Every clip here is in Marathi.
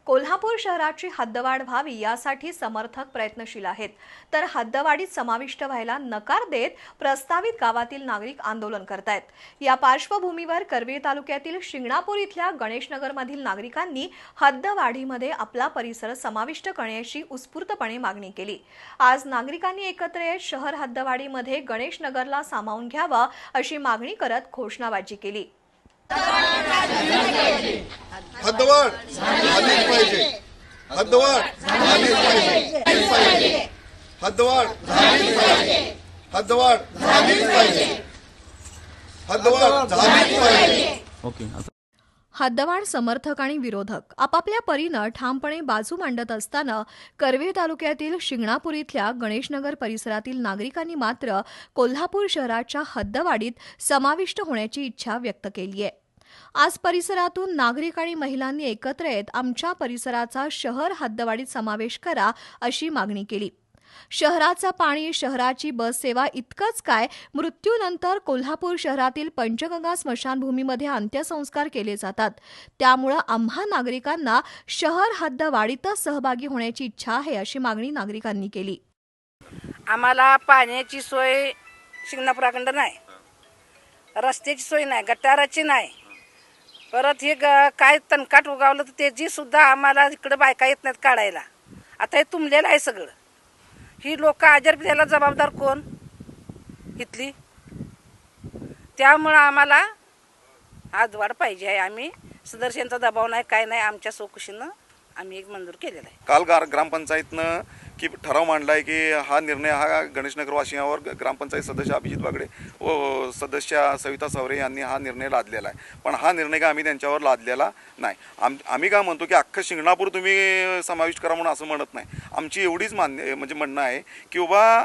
कोल्हापूर शहराची हद्दवाढ व्हावी यासाठी समर्थक प्रयत्नशील आहेत, तर हद्दवाढीत समाविष्ट व्हायला नकार देत प्रस्तावित गावातील नागरिक आंदोलन करतायत। या पार्श्वभूमीवर करवीर तालुक्यातील शिंगणापूर इथल्या गणेशनगरमधील नागरिकांनी हद्दवाढीमध्ये आपला परिसर समाविष्ट करण्याची उत्स्फूर्तपणे मागणी केली। आज नागरिकांनी एकत्र येत शहर हद्दवाढीमध्ये गणेशनगरला सामावून घ्यावा अशी मागणी करत घोषणाबाजी केली। हद्दवाढ झालीच पाहिजे, हद्दवाढ झालीच पाहिजे, हद्दवाढ झालीच पाहिजे, हद्दवाढ झालीच पाहिजे, हद्दवाढ झालीच पाहिजे। ओके। हद्दवाढ समर्थक आणि विरोधक आपापल्या परीनं ठामपणे बाजू मांडत असताना करवीर तालुक्यातील शिंगणापूर इथल्या गणेशनगर परिसरातील नागरिकांनी मात्र कोल्हापूर शहराच्या हद्दवाढीत समाविष्ट होण्याची इच्छा व्यक्त केली आहे। आज परिसरातून नागरिक आणि महिलांनी एकत्र येत आमच्या परिसराचा शहर हद्दवाढीत समावेश करा अशी मागणी केली। शहराचं पाणी, शहराची बस सेवा इतकंच काय, मृत्यूनंतर कोल्हापूर शहरातील पंचगंगा स्मशानभूमीमध्ये अंत्यसंस्कार केले जातात। त्यामुळे आम्हा नागरिकांना शहर हद्दवाढीतच सहभागी होण्याची इच्छा आहे अशी मागणी नागरिकांनी केली। आम्हाला पाण्याची सोय शिंगणापुराकडे नाही, रस्त्याची सोय नाही, गटाराची नाही, परत हे काय तणकाट उगावलं तर त्याची सुद्धा आम्हाला इकडे बायका येत नाहीत काढायला। आता हे तुंबलेलं आहे सगळं। ही लोक आजार द्यायला जबाबदार कोण इथली? त्यामुळं आम्हाला हद्दवाढ पाहिजे आहे। आम्ही सदस्यांचा दबाव नाही, काय नाही, आमच्या चौकशीनं आम्ही एक मंजूर केलेला आहे। काल ग्रामपंचायतनं की ठराव मांडलाय की हा निर्णय हा गणेशनगरवासियांवर ग्रामपंचायत सदस्य अभिजित बागडे व सदस्य सविता सावरे यांनी हा निर्णय लादलेला आहे। पण हा निर्णय का आम्ही त्यांच्यावर लादलेला नाही। आम्ही काय म्हणतो की अख्खं शिंगणापूर तुम्ही समाविष्ट करा म्हणून असं म्हणत नाही। आमची एवढीच म्हणणं आहे की बाबा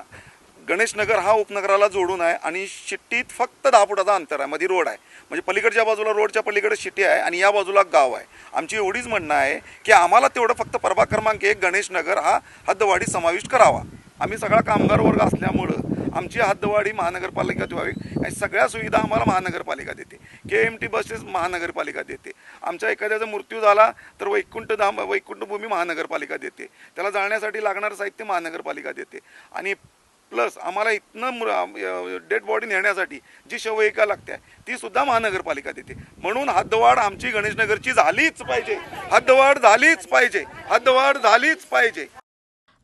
गणेशनगर हा उपनगराला जोडून आहे आणि शिट्टीत फक्त 10 फुटाचा अंतर आहे, मध्ये रोड आहे, म्हणजे पलीकडच्या बाजूला रोडच्या पलीकडे शिट्टी आहे आणि या बाजूला गाव आहे। आमची एवढीच म्हणणं आहे की आम्हाला तेवढं फक्त प्रभाग क्रमांक 1 गणेशनगर हा हद्दवाढीत समाविष्ट करावा। आम्ही सगळा कामगार वर्ग असल्यामुळं आमची हद्दवाढी महानगरपालिकेत व्हावी आणि सगळ्या सुविधा आम्हाला महानगरपालिका देते। KMT बसेस महानगरपालिका देते। आमच्या एखाद्याचा मृत्यू झाला तर वैकुंठभूमी महानगरपालिका देते, त्याला जाळण्यासाठी लागणारं साहित्य महानगरपालिका देते आणि प्लस आम्हाला इथनं डेड बॉडी नेण्यासाठी जी शवयिका लागते ती सुद्धा महानगरपालिका देते। म्हणून हद्दवाढ आमची गणेशनगरची झालीच पाहिजे, हद्दवाढ झालीच पाहिजे, हद्दवाढ झालीच पाहिजे।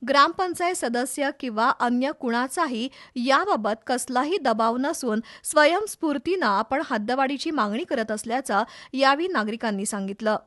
ग्रामपंचायत सदस्य किंवा अन्य कुणाचाही याबाबत कसलाही दबाव नसून स्वयंस्फूर्तीनं आपण हद्दवाढीची मागणी करत असल्याचं यावेळी नागरिकांनी सांगितलं।